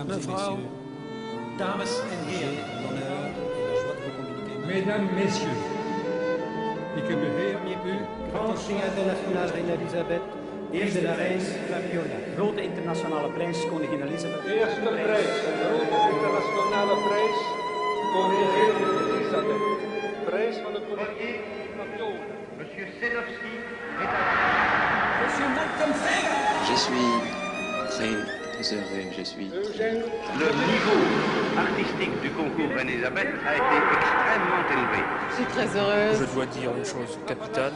Mevrouw, dames en heren. Mesdames, Messieurs, ik heb de heer u... Grand Prix international Reine Elisabeth, eerste de reis Fabiola. Grote internationale prijs, koningin Elisabeth. Eerste prijs, de grote internationale prijs, koningin Elisabeth. Prijs van de koningin Fabiola. Monsieur Sedowski est à Monsieur Malcolm Fagan. Je suis très heureux, je suis... Le niveau artistique du concours Reine Elisabeth a été extrêmement élevé. Je suis très heureuse. Je dois dire une chose capitale,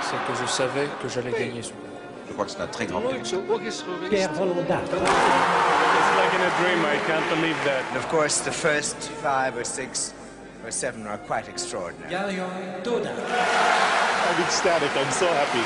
c'est que je savais que j'allais gagner ce concours. Je crois que c'est un très grand prix. Pierre Volondat. It's like in a dream, I can't believe that. And of course, the first 5 or 6 or 7 are quite extraordinary. Galion Toda. I'm ecstatic, I'm so happy.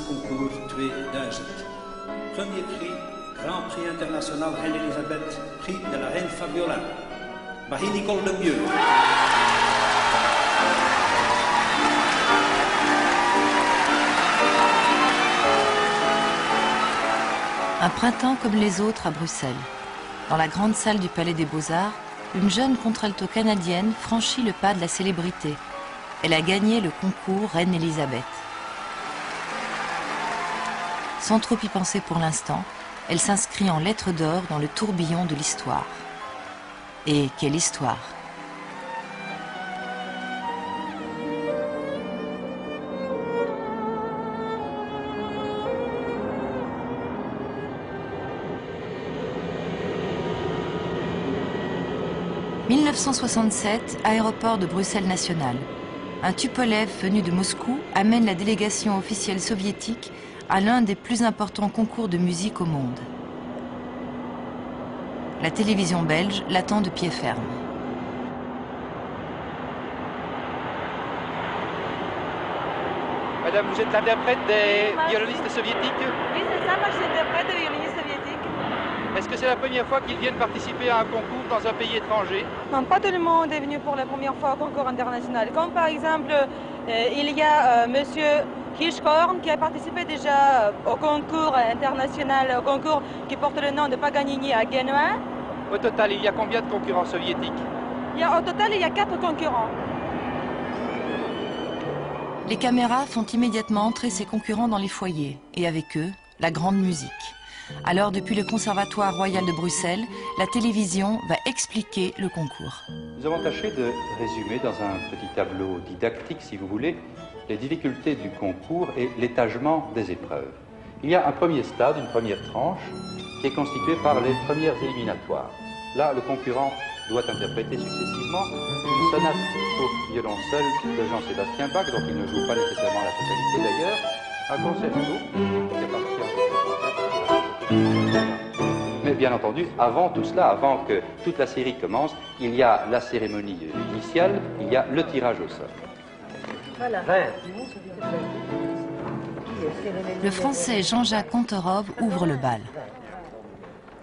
Concours 2000. Premier prix, Grand Prix international Reine Elisabeth, prix de la Reine Fabiola. Marie-Nicole Lemieux. Un printemps comme les autres à Bruxelles. Dans la grande salle du Palais des Beaux-Arts, une jeune contralto canadienne franchit le pas de la célébrité. Elle a gagné le concours Reine Elisabeth. Sans trop y penser pour l'instant, elle s'inscrit en lettres d'or dans le tourbillon de l'histoire. Et quelle histoire! « 1967, aéroport de Bruxelles National. Un Tupolev venu de Moscou amène la délégation officielle soviétique à l'un des plus importants concours de musique au monde. La télévision belge l'attend de pied ferme. Madame, vous êtes l'interprète des violonistes soviétiques? Oui, c'est ça, moi je suis interprète de violonistes soviétiques. Est-ce que c'est la première fois qu'ils viennent participer à un concours dans un pays étranger? Non, pas tout le monde est venu pour la première fois au concours international. Comme par exemple, il y a monsieur Hirschhorn qui a participé déjà au concours international, au concours qui porte le nom de Paganini à Génois. Au total, il y a combien de concurrents soviétiques? Au total, il y a 4 concurrents. Les caméras font immédiatement entrer ces concurrents dans les foyers, et avec eux, la grande musique. Alors, depuis le Conservatoire royal de Bruxelles, la télévision va expliquer le concours. Nous avons tâché de résumer dans un petit tableau didactique, si vous voulez, les difficultés du concours et l'étagement des épreuves. Il y a un premier stade, une première tranche, qui est constituée par les premières éliminatoires. Là, le concurrent doit interpréter successivement une sonate pour violon seul de Jean-Sébastien Bach, dont il ne joue pas nécessairement la totalité d'ailleurs, un concerto qui appartient. Mais bien entendu, avant tout cela, avant que toute la série commence, il y a la cérémonie initiale, il y a le tirage au sort. Voilà. Le Français Jean-Jacques Kantorov ouvre le bal.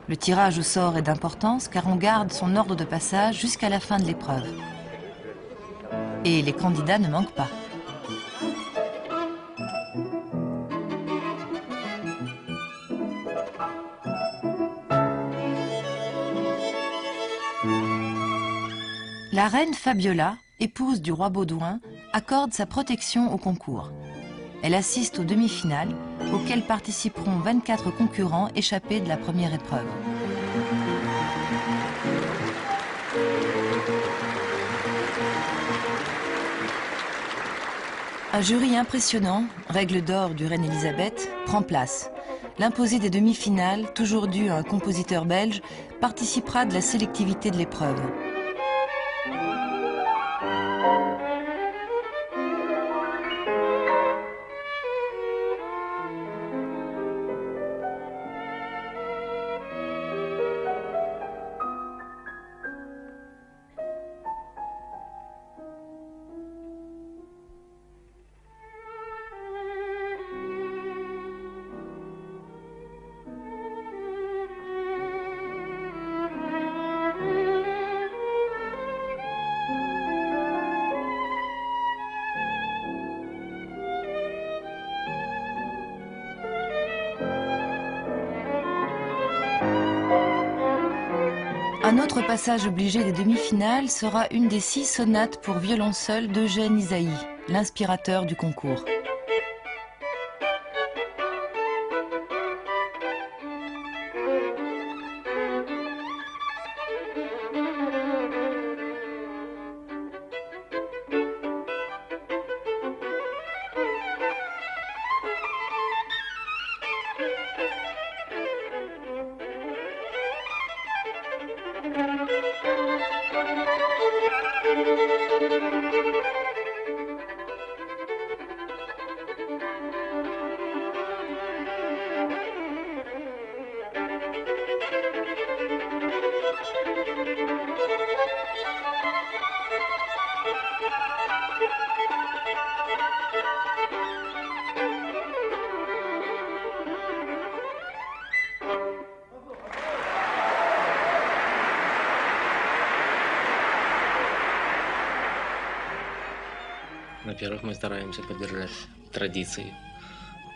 Le tirage au sort est d'importance car on garde son ordre de passage jusqu'à la fin de l'épreuve. Et les candidats ne manquent pas. La reine Fabiola, épouse du roi Baudouin, accorde sa protection au concours. Elle assiste aux demi-finales, auxquelles participeront 24 concurrents échappés de la première épreuve. Un jury impressionnant, règle d'or du Reine Elisabeth, prend place. L'imposé des demi-finales, toujours dû à un compositeur belge, participera de la sélectivité de l'épreuve. Un autre passage obligé des demi-finales sera une des 6 sonates pour violon seul d'Eugène Ysaÿe, l'inspirateur du concours. Во-первых, мы стараемся поддержать традиции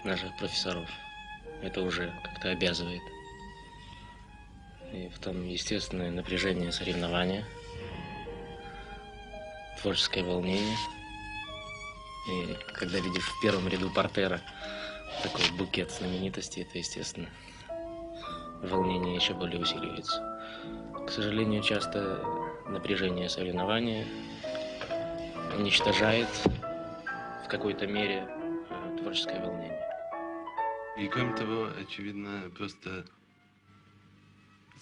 наших профессоров. Это уже как-то обязывает. И в том естественное напряжение соревнования, творческое волнение. И когда видишь в первом ряду портера такой букет знаменитостей, это, естественно, волнение еще более усиливается. К сожалению, часто напряжение соревнования уничтожает в какой-то мере творческое волнение. И кроме того, очевидно, просто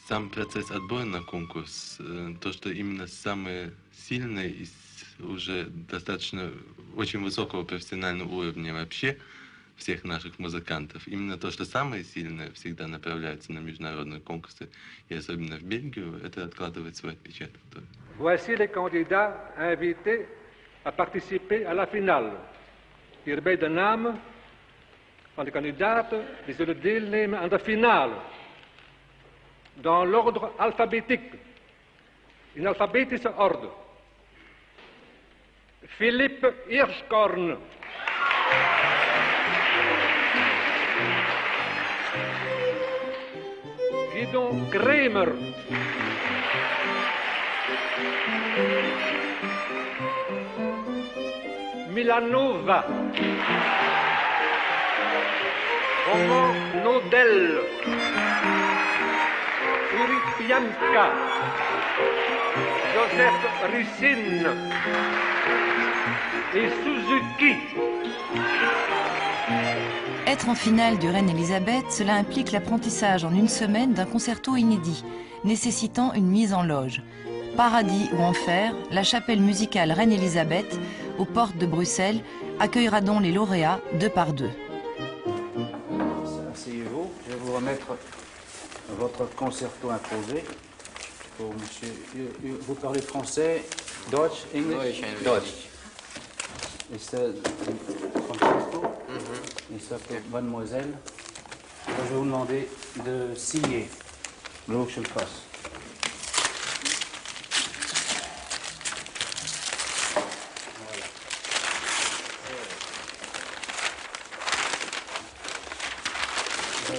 сам процесс отбора на конкурс, то, что именно самые сильные из уже достаточно очень высокого профессионального уровня вообще всех наших музыкантов, именно то, что самые сильные всегда направляются на международные конкурсы, и особенно в Бельгию, это откладывает свой отпечаток. Voici les candidats invités à participer à la finale. Hierbij de namen van de kandidaten die zullen deelnemen aan de finale. Dans l'ordre alphabétique. In alfabetische orde. Philippe Hirschkorn. Guidon Kremer. Milanova. Roman Nodel. Uripianka. Joseph Rissin. Et Suzuki. Être en finale du Reine-Elisabeth, cela implique l'apprentissage en une semaine d'un concerto inédit, nécessitant une mise en loge. Paradis ou enfer, la chapelle musicale Reine-Elisabeth, aux portes de Bruxelles, accueillera donc les lauréats 2 par 2. Asseyez-vous, je vais vous remettre votre concerto imposé. Pour monsieur, vous parlez français, Deutsch, English? Deutsch. Et c'est concerto. Et ça pour mademoiselle. Je vais vous demander de signer l'autre face.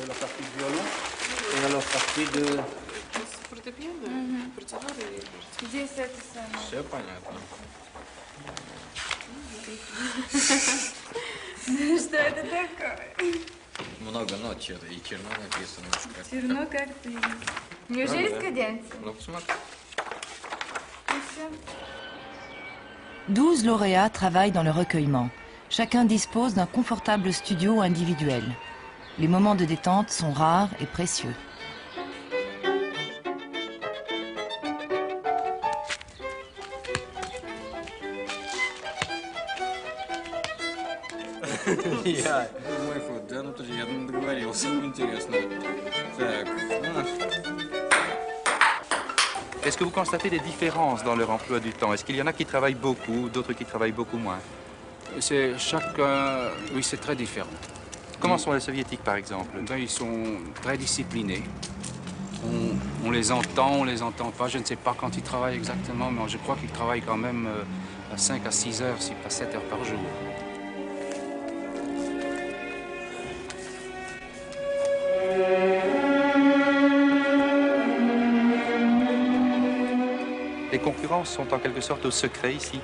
La partie de violon et alors partie de... Здесь это самое. Все понятно. Что это такое? Много нот и черно написано. Черно как ты. Неужели с каденцией? Ну, посмотри. 12 lauréats travaillent dans le recueillement. Chacun dispose d'un confortable studio individuel. Les moments de détente sont rares et précieux. Мой фут, да, ну тоже я договорился, интересно. Так, Est-ce que vous constatez des différences dans leur emploi du temps? Est-ce qu'il y en a qui travaillent beaucoup, d'autres qui travaillent beaucoup moins? C'est chacun... Oui, c'est très différent. Comment sont les soviétiques, par exemple? Ben, ils sont très disciplinés. On les entend, on les entend pas. Je ne sais pas quand ils travaillent exactement, mais je crois qu'ils travaillent quand même à 5 à 6 heures, si pas 7 heures par jour. Les concurrents sont en quelque sorte au secret ici.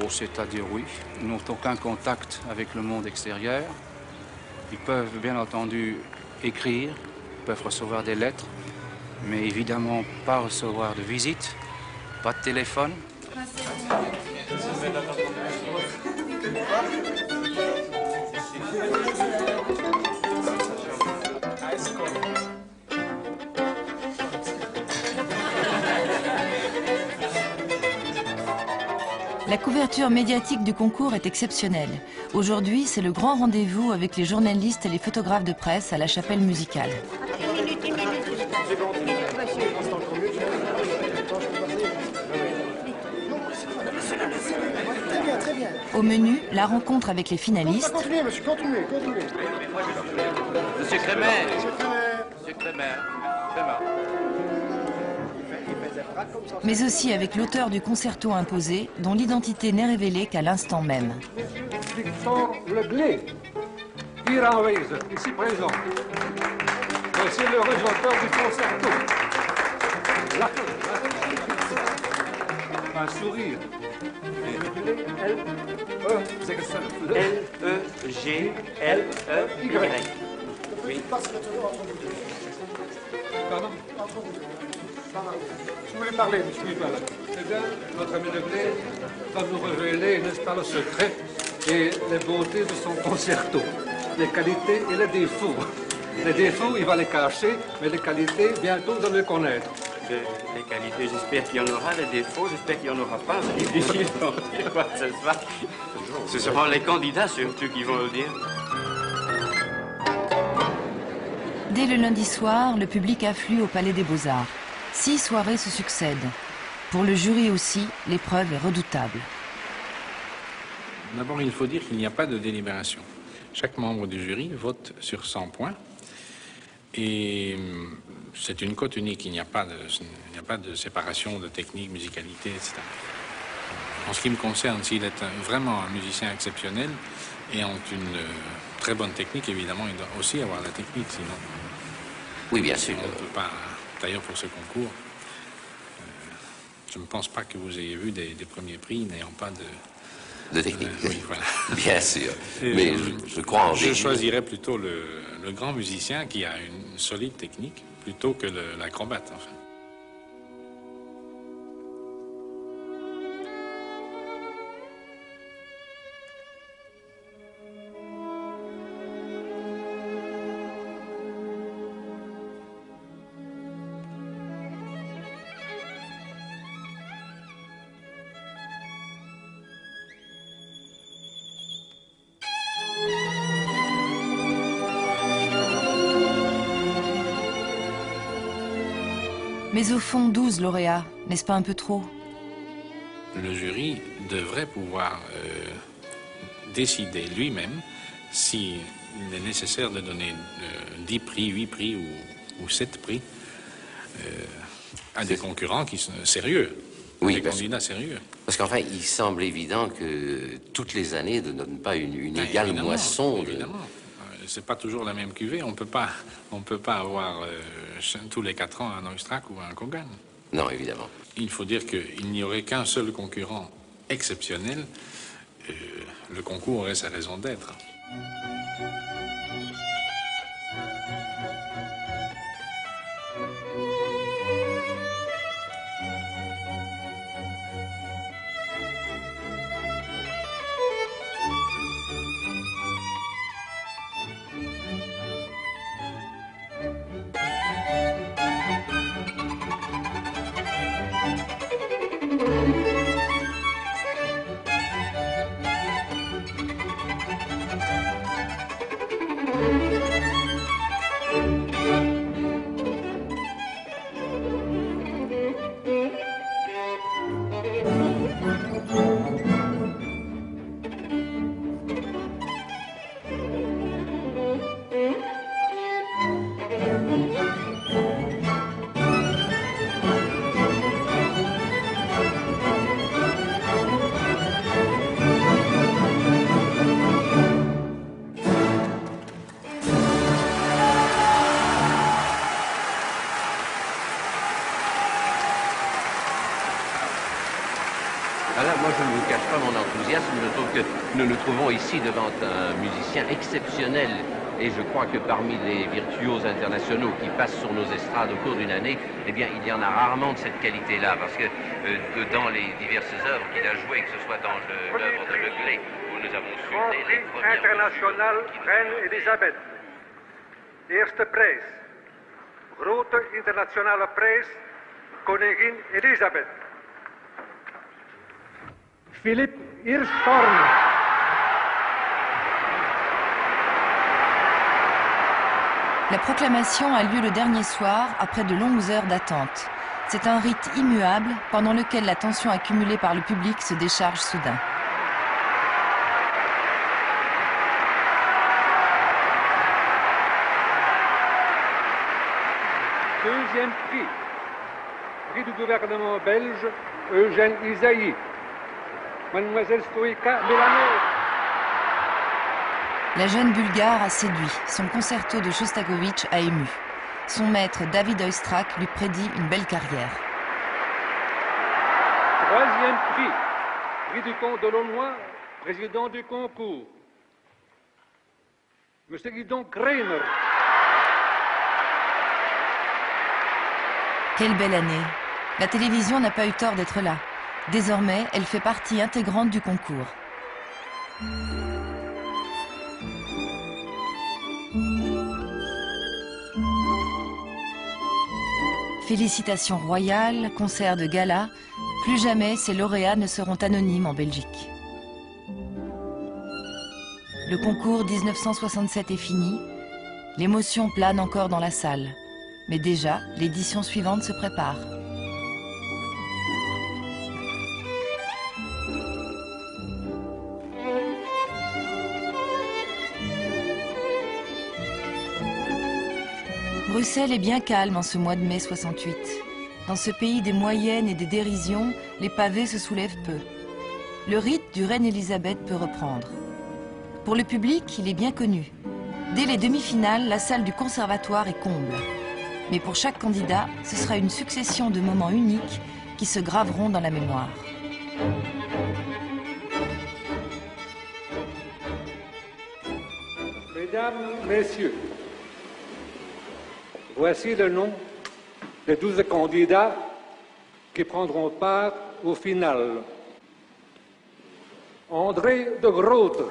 Bon, c'est-à-dire oui, ils n'ont aucun contact avec le monde extérieur. Ils peuvent bien entendu écrire, ils peuvent recevoir des lettres, mais évidemment pas recevoir de visite, pas de téléphone. La couverture médiatique du concours est exceptionnelle. Aujourd'hui, c'est le grand rendez-vous avec les journalistes et les photographes de presse à la chapelle musicale. Au menu, la rencontre avec les finalistes. Continuez, monsieur, continuez. Monsieur Crémer. Monsieur Crémer. Mais aussi avec l'auteur du concerto imposé, dont l'identité n'est révélée qu'à l'instant même. Victor Leglé, hier aanwezig, ici présent. Voici le auteur du concerto. Un sourire. L-E-G-L-E-Y. Oui. Pardon? Je voulais parler, mais je ne suis pas là. Eh bien, notre ami Leglé va nous révéler, n'est-ce pas, le secret et les beautés de son concerto. Les qualités et les défauts. Les défauts, il va les cacher, mais les qualités, bientôt, vous allez les connaître. Les qualités, j'espère qu'il y en aura. Les défauts, j'espère qu'il n'y en aura pas. C'est difficile de dire quoi que ce soit. Ce seront les candidats, surtout, qui vont le dire. Dès le lundi soir, le public afflue au Palais des Beaux-Arts. 6 soirées se succèdent. Pour le jury aussi, l'épreuve est redoutable. D'abord, il faut dire qu'il n'y a pas de délibération. Chaque membre du jury vote sur 100 points. Et c'est une cote unique. Il n'y a pas de séparation de technique, musicalité, etc. En ce qui me concerne, s'il est vraiment un musicien exceptionnel et ont une très bonne technique, évidemment, il doit aussi avoir la technique, sinon... Oui, bien sûr. On ne peut pas... D'ailleurs, pour ce concours, je ne pense pas que vous ayez vu des premiers prix n'ayant pas de technique. Oui, voilà. Bien sûr. Mais je crois en Je choisirais plutôt le grand musicien qui a une solide technique plutôt que l'acrobate, enfin. Mais au fond, 12 lauréats, n'est-ce pas un peu trop? Le jury devrait pouvoir décider lui-même s'il est nécessaire de donner 10 prix, 8 prix ou 7 prix à des concurrents qui sont sérieux, oui, des candidats sérieux. Parce qu'enfin, il semble évident que toutes les années ne donnent pas une égale évidemment, moisson. Évidemment. C'est pas toujours la même cuvée. On peut pas avoir tous les 4 ans un Oistrakh ou un Kogan. Non, évidemment. Il faut dire qu'il n'y aurait qu'un seul concurrent exceptionnel. Le concours aurait sa raison d'être. Alors moi, je ne vous cache pas mon enthousiasme. Je trouve que nous nous trouvons ici devant un musicien exceptionnel. Et je crois que parmi les virtuoses internationaux qui passent sur nos estrades au cours d'une année, eh bien, il y en a rarement de cette qualité-là. Parce que dans les diverses œuvres qu'il a jouées, que ce soit dans l'œuvre de Le Glay, où nous avons su les premières international Reine Elisabeth. Eerste prijs. Grote internationale prijs, Koningin Elisabeth. Philippe Hirschhorn. La proclamation a lieu le dernier soir, après de longues heures d'attente. C'est un rite immuable, pendant lequel la tension accumulée par le public se décharge soudain. Deuxième prix. Prix du gouvernement belge, Eugène Isaïe. Mademoiselle Stoïka Mélanov. La jeune Bulgare a séduit. Son concerto de Shostakovich a ému. Son maître, David Oistrakh, lui prédit une belle carrière. Troisième prix. Prix du comte de Launois, président du concours. Monsieur Guidon Kramer. Quelle belle année! La télévision n'a pas eu tort d'être là. Désormais, elle fait partie intégrante du concours. Félicitations royales, concerts de gala, plus jamais ces lauréats ne seront anonymes en Belgique. Le concours 1967 est fini, l'émotion plane encore dans la salle. Mais déjà, l'édition suivante se prépare. Bruxelles est bien calme en ce mois de mai 68. Dans ce pays des moyennes et des dérisions, les pavés se soulèvent peu. Le rite du Reine Elisabeth peut reprendre. Pour le public, il est bien connu. Dès les demi-finales, la salle du conservatoire est comble. Mais pour chaque candidat, ce sera une succession de moments uniques qui se graveront dans la mémoire. Mesdames, Messieurs, voici le nom des 12 candidats qui prendront part au final. André de Groot.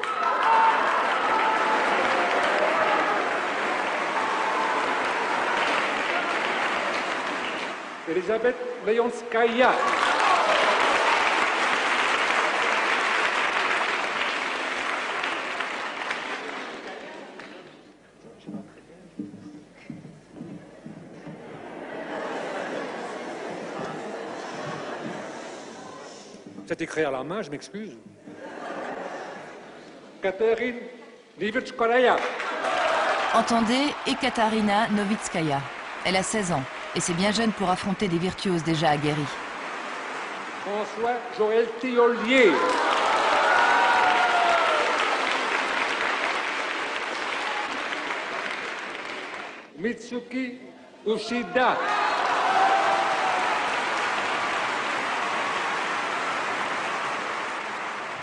Elisabeth Leonskaya. C'est écrit à la main, je m'excuse. Katerine Novitskaya. Entendez Ekaterina Novitskaya. Elle a 16 ans. Et c'est bien jeune pour affronter des virtuoses déjà aguerris. François Joël Thiollier. Mitsuki Ushida.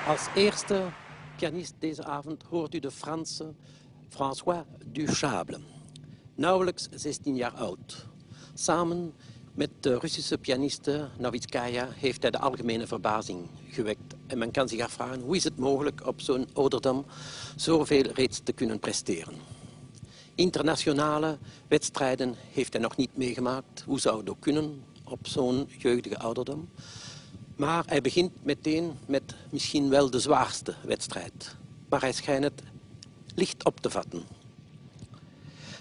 Als eerste pianist deze avond hoort u de Franse François Duchable. Nauwelijks 16 jaar oud. Samen met de Russische pianiste Novitskaya heeft hij de algemene verbazing gewekt. En men kan zich afvragen, hoe is het mogelijk op zo'n ouderdom zoveel reeds te kunnen presteren. Internationale wedstrijden heeft hij nog niet meegemaakt. Hoe zou het ook kunnen op zo'n jeugdige ouderdom? Maar hij begint meteen met misschien wel de zwaarste wedstrijd. Maar hij schijnt het licht op te vatten.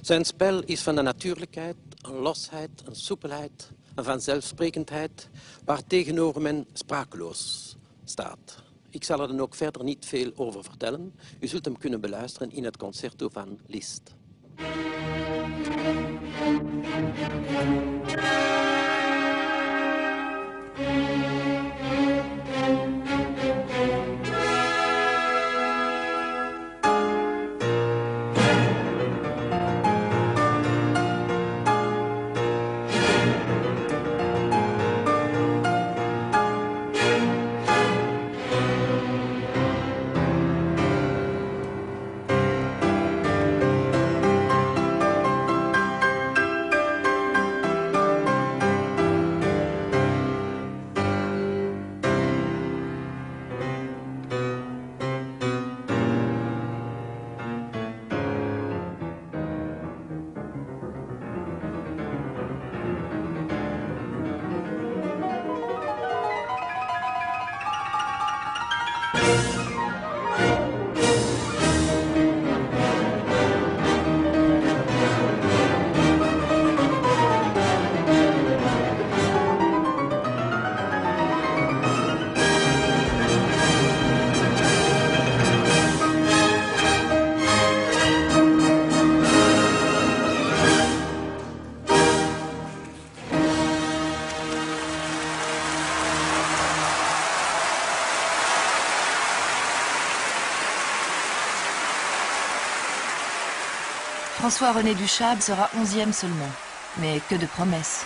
Zijn spel is van de natuurlijkheid, een losheid, een soepelheid, een vanzelfsprekendheid, waar tegenover men sprakeloos staat. Ik zal er dan ook verder niet veel over vertellen. U zult hem kunnen beluisteren in het concerto van Liszt. François-René Duchâble sera 11e seulement. Mais que de promesses.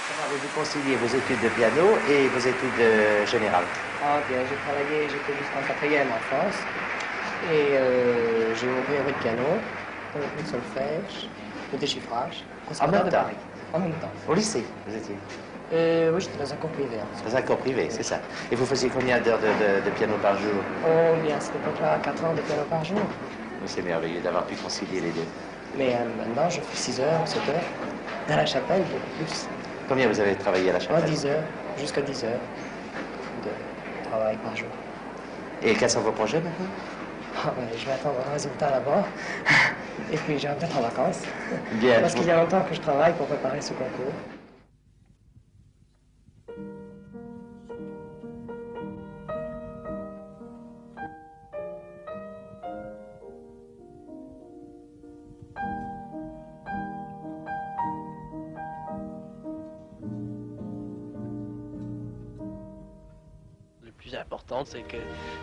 Comment avez-vous concilié vos études de piano et vos études générales? Ah bien, j'étais jusqu'en 4e en France. Et j'ai ouvert le piano, le solfège, le déchiffrage. En même temps? En même temps. Au lycée, vous étiez? Oui, j'étais dans un cours privé. Dans un cours privé, c'est ça. Et vous faisiez combien d'heures de piano par jour? Oh bien, à cette époque-là, 4 heures de piano par jour. C'est merveilleux d'avoir pu concilier les deux. Mais maintenant, je fais 6 heures, 7 heures. Dans la chapelle, beaucoup plus. Combien vous avez travaillé à la chapelle? 10 heures, jusqu'à 10 heures de travail par jour. Et quels sont vos projets maintenant? Je vais attendre un résultat là-bas. Et puis, j'irai peut-être en vacances. Bien. Parce qu'il y a longtemps que je travaille pour préparer ce concours. Importante, c'est que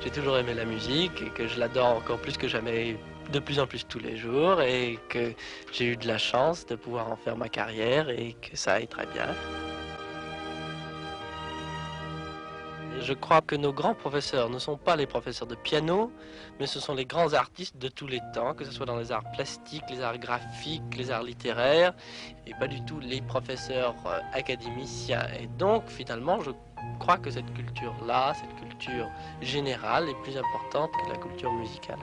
j'ai toujours aimé la musique et que je l'adore encore plus que jamais, de plus en plus tous les jours, et que j'ai eu de la chance de pouvoir en faire ma carrière et que ça aille très bien. Je crois que nos grands professeurs ne sont pas les professeurs de piano, mais ce sont les grands artistes de tous les temps, que ce soit dans les arts plastiques, les arts graphiques, les arts littéraires, et pas du tout les professeurs académiciens. Et donc, finalement, je crois que cette culture-là, cette culture générale, est plus importante que la culture musicale.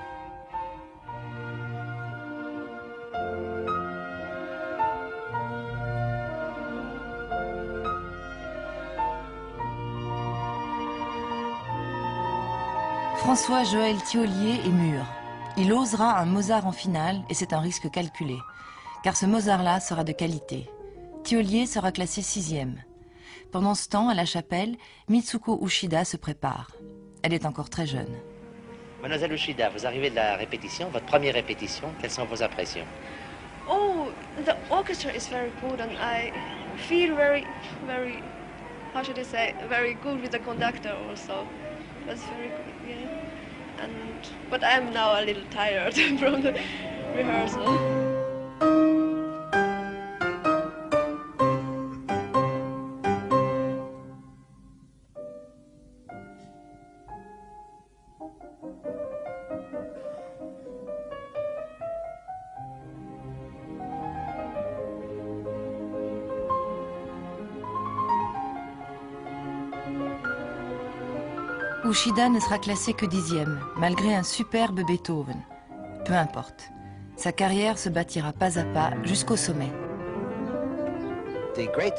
François-Joël Thiollier est mûr. Il osera un Mozart en finale et c'est un risque calculé. Car ce Mozart-là sera de qualité. Thiollier sera classé 6e. Pendant ce temps, à la chapelle, Mitsuko Uchida se prépare. Elle est encore très jeune. Mademoiselle Uchida, vous arrivez de la répétition, votre première répétition. Quelles sont vos impressions? Oh, the orchestra is very good and I feel very, how should I say, very good with the conductor also. That's very good, yeah. But I'm now a little tired from the rehearsal. Uchida ne sera classé que 10e, malgré un superbe Beethoven. Peu importe. Sa carrière se bâtira pas à pas jusqu'au sommet. The great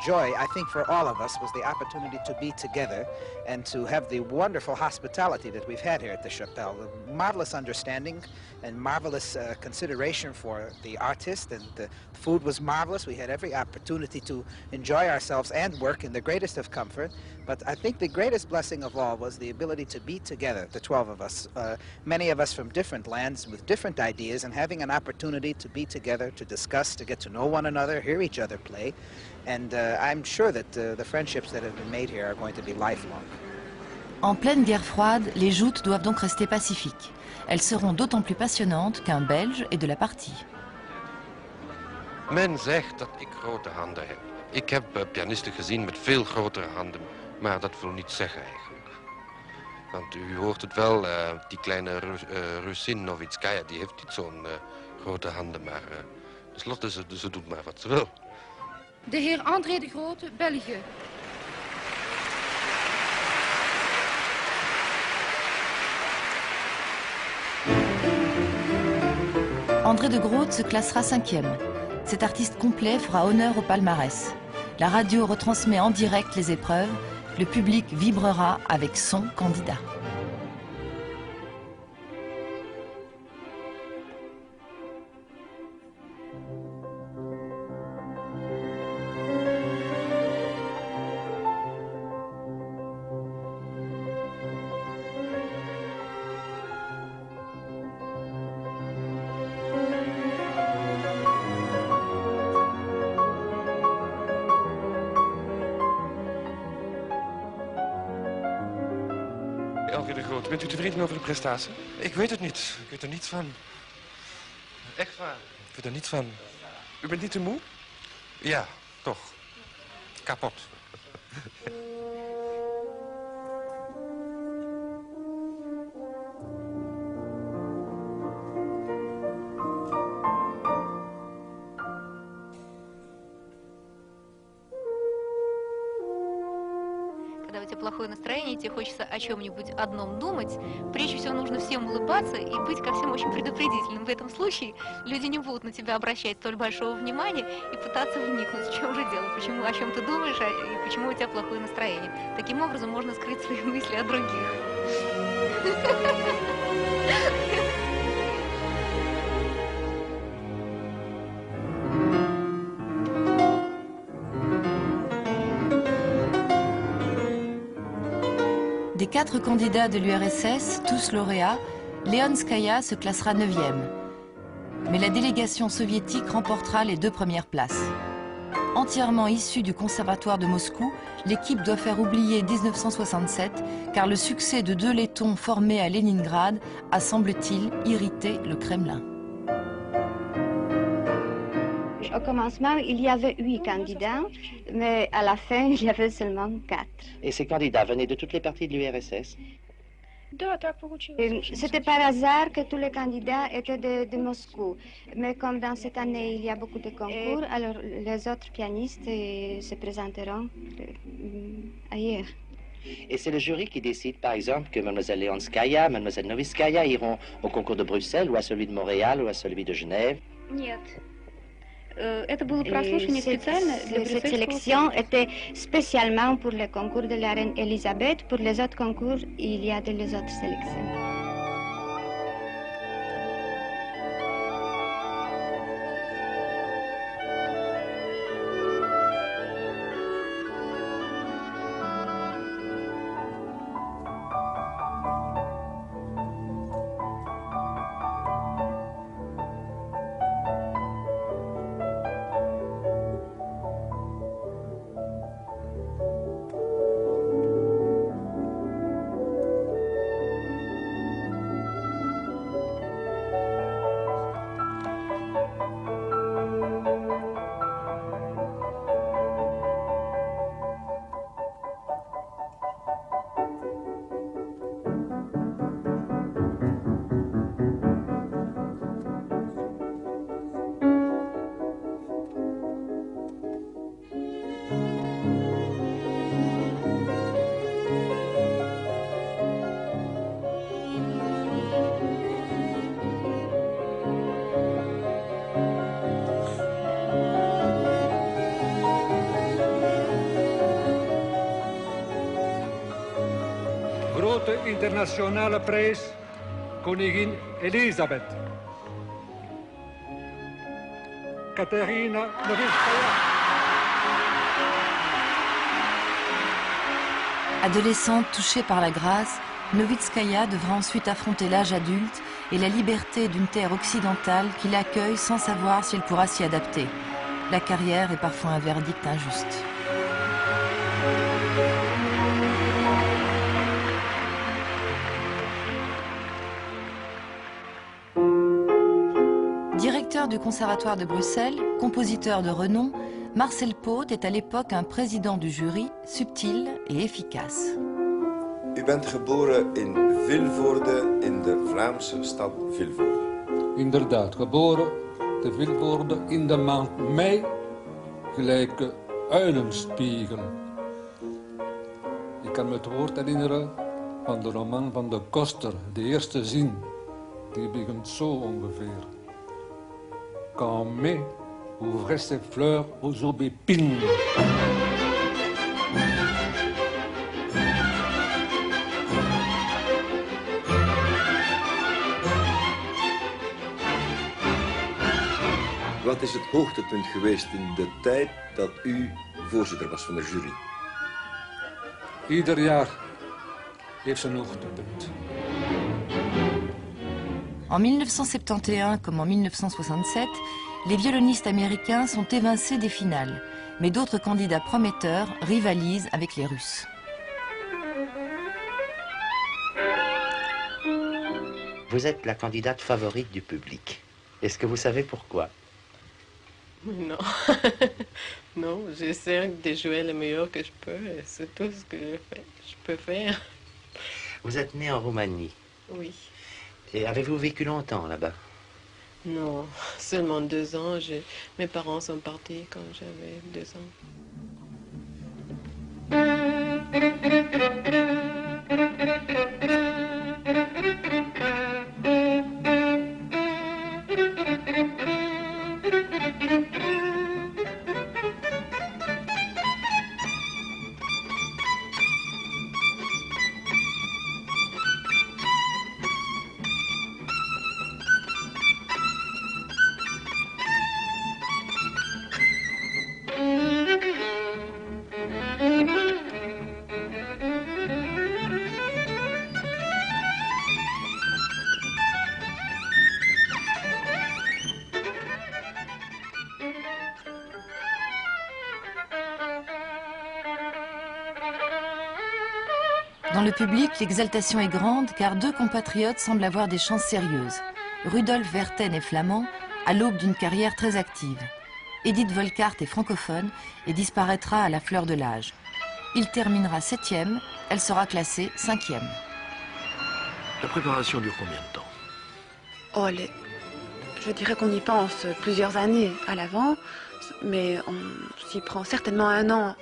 joy, I think, for all of us was the opportunity to be together and to have the wonderful hospitality that we've had here at the Chapelle. The marvelous understanding and marvelous consideration for the artist, and the food was marvelous. We had every opportunity to enjoy ourselves and work in the greatest of comfort. But I think the greatest blessing of all was the ability to be together, the 12 of us, many of us from different lands with different ideas, and having an opportunity to be together, to discuss, to get to know one another, hear each other play. And I'm sure that the friendships that have been made here are going to be lifelong. En pleine guerre froide, les joutes doivent donc rester pacifiques. Elles seront d'autant plus passionnantes qu'un Belge est de la partie. Men zegt dat ik grote handen heb. Ik heb pianisten gezien met veel grotere handen, maar dat wil niet zeggen eigenlijk. Want u hoort het wel, die kleine Russin Novitskaya, die heeft niet zo'n grote handen, maar tenslotte ze doet maar wat ze wil. De heer André de Grote, België. André de Groot se classera 5e. Cet artiste complet fera honneur au palmarès. La radio retransmet en direct les épreuves. Le public vibrera avec son candidat. Elke de Groot, bent u tevreden over de prestatie? Ik weet het niet. Ik weet er niets van. Echt waar? Ik vind er niet van. U bent niet te moe? Ja, toch. Kapot. Когда у тебя плохое настроение, тебе хочется о чем-нибудь одном думать, прежде всего нужно всем улыбаться и быть ко всем очень предупредительным. В этом случае люди не будут на тебя обращать столь большого внимания и пытаться вникнуть, в чем же дело, почему, о чем ты думаешь и почему у тебя плохое настроение. Таким образом можно скрыть свои мысли от других. Des 4 candidats de l'URSS, tous lauréats, Leonskaya se classera 9e. Mais la délégation soviétique remportera les 2 premières places. Entièrement issue du conservatoire de Moscou, l'équipe doit faire oublier 1967 car le succès de 2 Lettons formés à Leningrad a, semble-t-il, irrité le Kremlin. Au commencement, il y avait 8 candidats, mais à la fin, il y avait seulement 4. Et ces candidats venaient de toutes les parties de l'URSS? C'était par hasard que tous les candidats étaient de Moscou. Mais comme dans cette année, il y a beaucoup de concours, alors les autres pianistes se présenteront ailleurs. Et c'est le jury qui décide, par exemple, que Mlle Leonskaya, Mlle Noviskaya iront au concours de Bruxelles, ou à celui de Montréal, ou à celui de Genève? Нет. Cette sélection était spécialement pour le concours de la reine Elisabeth. Pour les autres concours, il y a les autres sélections. Grote internationale prijs, koningin Elisabeth. Katerina Noviskaya. Adolescente touchée par la grâce, Noviskaya devra ensuite affronter l'âge adulte et la liberté d'une terre occidentale qui l'accueille sans savoir si elle pourra s'y adapter. La carrière est parfois un verdict injuste. Directeur du Conservatoire de Bruxelles, compositeur de renom, Marcel Poot est à l'époque un président du jury, subtil et efficace. U bent geboren in Vilvoorde, in de Vlaamse stad Vilvoorde. Inderdaad, geboren te Vilvoorde in de maand mei, gelijke uilenspieren. Ik kan me het woord herinneren van de roman van de Koster, de eerste zin. Die begint zo ongeveer. Quand mai ouvrait ses fleurs aux aubépines. Wat is het hoogtepunt geweest in de tijd dat u voorzitter was van de jury? Ieder jaar heeft zijn hoogtepunt. En 1971 comme en 1967, les violonistes américains sont évincés des finales, mais d'autres candidats prometteurs rivalisent avec les Russes. Vous êtes la candidate favorite du public. Est-ce que vous savez pourquoi? Non. Non, j'essaie de jouer le meilleur que je peux et c'est tout ce que je peux faire. Vous êtes né en Roumanie. Oui. Et avez-vous vécu longtemps là-bas? Non, seulement 2 ans. Mes parents sont partis quand j'avais 2 ans. Dans le public, l'exaltation est grande car 2 compatriotes semblent avoir des chances sérieuses. Rudolf Verten est flamand, à l'aube d'une carrière très active. Edith Volkart est francophone et disparaîtra à la fleur de l'âge. Il terminera 7e, elle sera classée 5e. La préparation dure combien de temps? Oh, je dirais qu'on y pense plusieurs années à l'avant, mais on s'y prend certainement 1 an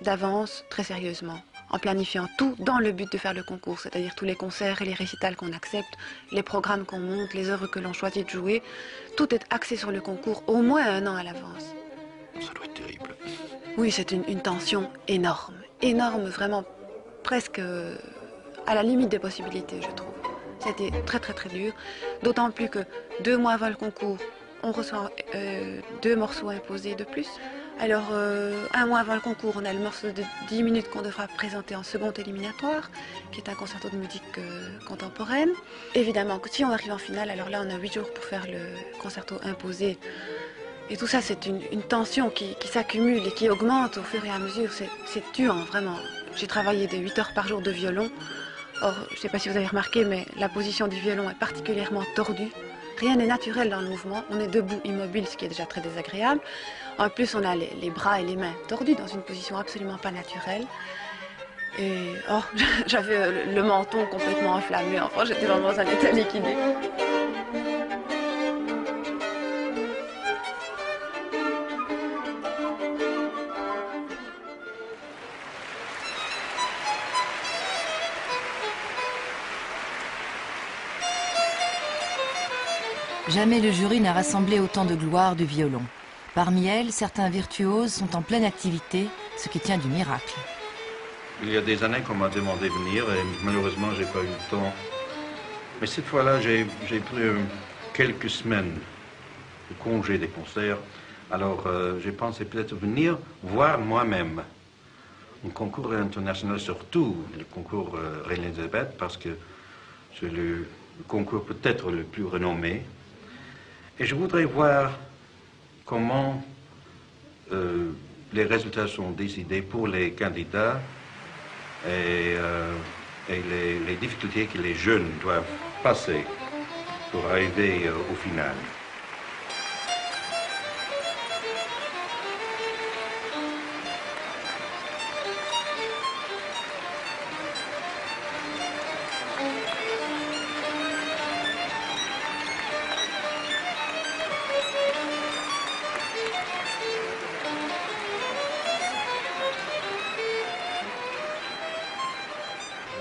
d'avance très sérieusement, en planifiant tout dans le but de faire le concours, c'est-à-dire tous les concerts et les récitals qu'on accepte, les programmes qu'on monte, les œuvres que l'on choisit de jouer. Tout est axé sur le concours au moins 1 an à l'avance. Ça doit être terrible. Oui, c'est une tension énorme, énorme, vraiment presque à la limite des possibilités, je trouve. C'était très très très dur, d'autant plus que 2 mois avant le concours, on reçoit 2 morceaux imposés de plus. Alors, 1 mois avant le concours, on a le morceau de 10 minutes qu'on devra présenter en second éliminatoire, qui est un concerto de musique contemporaine. Évidemment, si on arrive en finale, alors là, on a 8 jours pour faire le concerto imposé. Et tout ça, c'est une tension qui s'accumule et qui augmente au fur et à mesure. C'est tuant, vraiment. J'ai travaillé des 8 heures par jour de violon. Or, je ne sais pas si vous avez remarqué, mais la position du violon est particulièrement tordue. Rien n'est naturel dans le mouvement. On est debout, immobile, ce qui est déjà très désagréable. En plus, on a les bras et les mains tordus dans une position absolument pas naturelle. Et oh, j'avais le menton complètement enflammé. Enfin, j'étais vraiment dans un état liquidé. Jamais le jury n'a rassemblé autant de gloire du violon. Parmi elles, certains virtuoses sont en pleine activité, ce qui tient du miracle. Il y a des années qu'on m'a demandé de venir et malheureusement, j'ai pas eu le temps. Mais cette fois-là, j'ai pris quelques semaines de congé des concerts. Alors, j'ai pensé peut-être venir voir moi-même un concours international, surtout le concours Reine-Elisabeth, parce que c'est le concours peut-être le plus renommé. Et je voudrais voir comment les résultats sont décidés pour les candidats et les difficultés que les jeunes doivent passer pour arriver au final.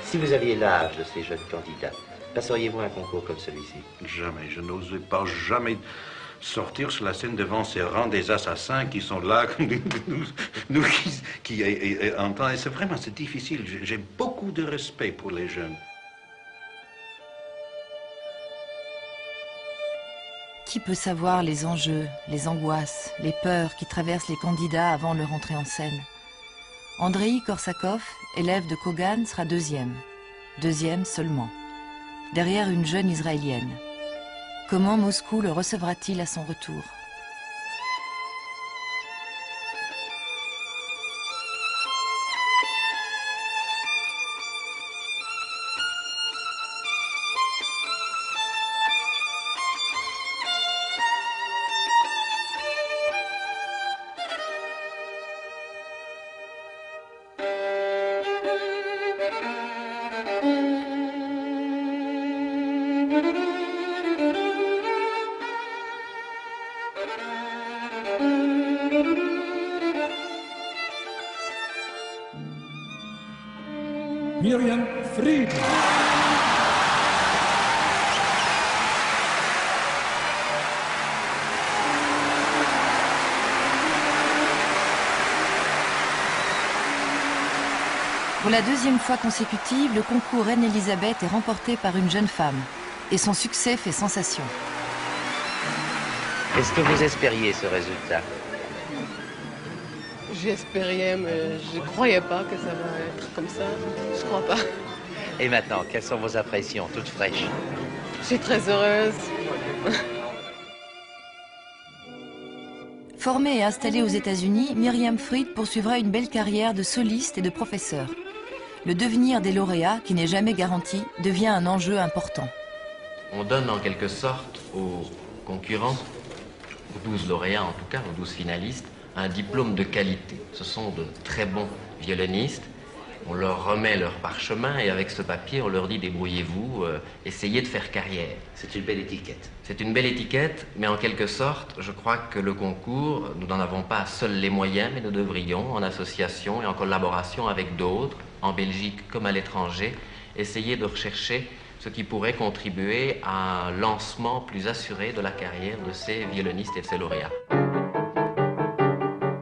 Si vous aviez l'âge de ces jeunes candidats, passeriez-vous un concours comme celui-ci? Jamais. Je n'oserais pas jamais sortir sur la scène devant ces rangs des assassins qui sont là, nous qui entendent. Et c'est difficile. J'ai beaucoup de respect pour les jeunes. Qui peut savoir les enjeux, les angoisses, les peurs qui traversent les candidats avant leur entrée en scène? Andrei Korsakov, élève de Kogan, sera 2e. 2e seulement. Derrière une jeune Israélienne. Comment Moscou le recevra-t-il à son retour? Miriam Fried. Pour la deuxième fois consécutive, le concours Reine-Élisabeth est remporté par une jeune femme. Et son succès fait sensation. Est-ce que vous espériez ce résultat? J'espérais, mais je ne croyais pas que ça va être comme ça. Je ne crois pas. Et maintenant, quelles sont vos impressions, toutes fraîches? Je suis très heureuse. Formée et installée aux États-Unis, Miriam Fried poursuivra une belle carrière de soliste et de professeur. Le devenir des lauréats, qui n'est jamais garanti, devient un enjeu important. On donne en quelque sorte aux concurrents, aux 12 lauréats en tout cas, aux 12 finalistes, un diplôme de qualité. Ce sont de très bons violonistes. On leur remet leur parchemin et avec ce papier, on leur dit débrouillez-vous, essayez de faire carrière. C'est une belle étiquette. C'est une belle étiquette, mais en quelque sorte, je crois que le concours, nous n'en avons pas seuls les moyens, mais nous devrions, en association et en collaboration avec d'autres, en Belgique comme à l'étranger, essayer de rechercher ce qui pourrait contribuer à un lancement plus assuré de la carrière de ces violonistes et de ces lauréats.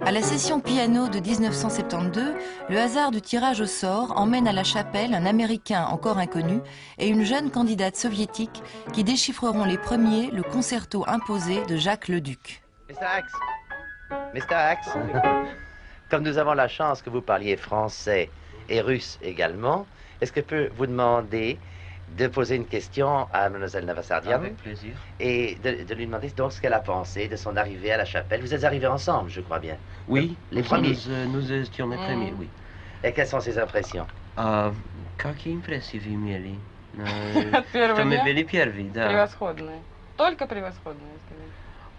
À la session piano de 1972, le hasard du tirage au sort emmène à la chapelle un Américain encore inconnu et une jeune candidate soviétique qui déchiffreront les premiers le concerto imposé de Jacques Leduc. Mr. Axe, comme nous avons la chance que vous parliez français et russe également, est-ce que je peux vous demander de poser une question à Mlle Navasardian? Avec plaisir. Et de lui demander donc ce qu'elle a pensé de son arrivée à la chapelle. Vous êtes arrivés ensemble, je crois bien. Oui, les premiers. Nous étions les premiers, oui. Et quelles sont ses impressions? Какие импрессии вы имели? Что мы были первые, да. Превосходные. Только превосходные, скорее.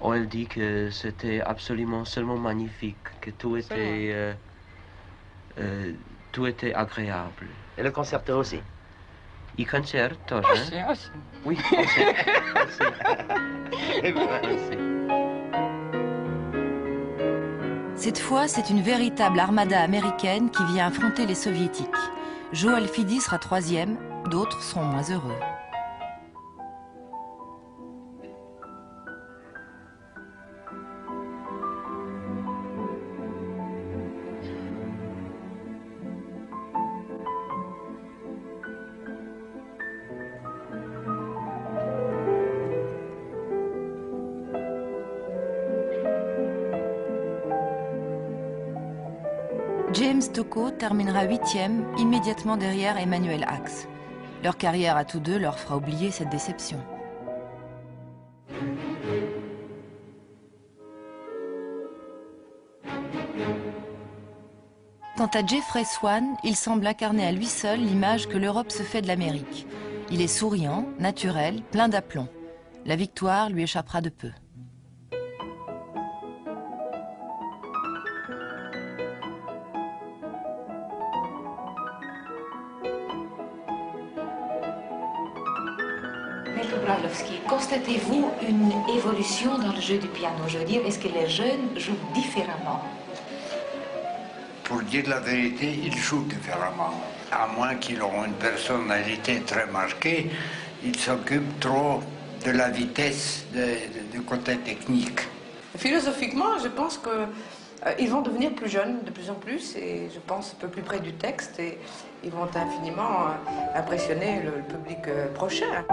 On dit que c'était absolument seulement magnifique, que tout était agréable. Et le concerto aussi? И концерт тоже. Aussi. Oui, aussi. Cette fois, c'est une véritable armada américaine qui vient affronter les soviétiques. Joe Alfidi sera troisième, d'autres seront moins heureux. James Tocco terminera 8e, immédiatement derrière Emmanuel Axe. Leur carrière à tous deux leur fera oublier cette déception. Quant à Jeffrey Swan, il semble incarner à lui seul l'image que l'Europe se fait de l'Amérique. Il est souriant, naturel, plein d'aplomb. La victoire lui échappera de peu. Maître Brailovsky, constatez-vous une évolution dans le jeu du piano? Je veux dire, est-ce que les jeunes jouent différemment? Pour dire la vérité, ils jouent différemment. À moins qu'ils aient une personnalité très marquée, ils s'occupent trop de la vitesse, du côté technique. Philosophiquement, je pense qu'ils vont devenir plus jeunes de plus en plus et je pense un peu plus près du texte et ils vont infiniment impressionner le public prochain.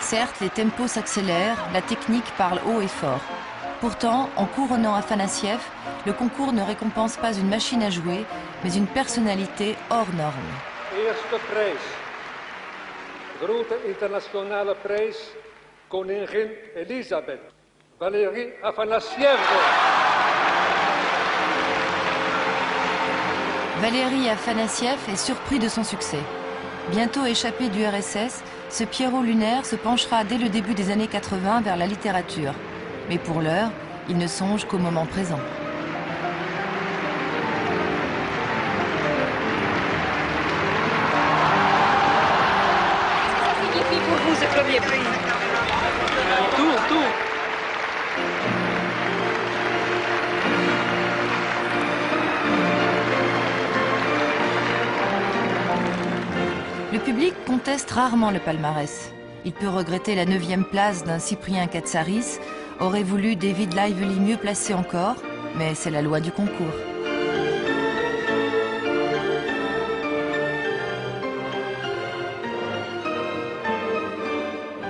Certes, les tempos s'accélèrent, la technique parle haut et fort. Pourtant, en couronnant Afanassiev, le concours ne récompense pas une machine à jouer, mais une personnalité hors norme. Eerste prijs. Grote internationale prijs. Koningin Elisabeth. Valérie Afanassieva. Valéry Afanassiev est surpris de son succès. Bientôt échappé du RSS, ce Pierrot lunaire se penchera dès le début des années 80 vers la littérature. Mais pour l'heure, il ne songe qu'au moment présent. Pour vous, ce premier prix. Tout. Le public conteste rarement le palmarès. Il peut regretter la 9e place d'un Cyprien Katsaris, aurait voulu David Lively mieux placé encore, mais c'est la loi du concours.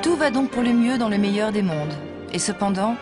Tout va donc pour le mieux dans le meilleur des mondes. Et cependant,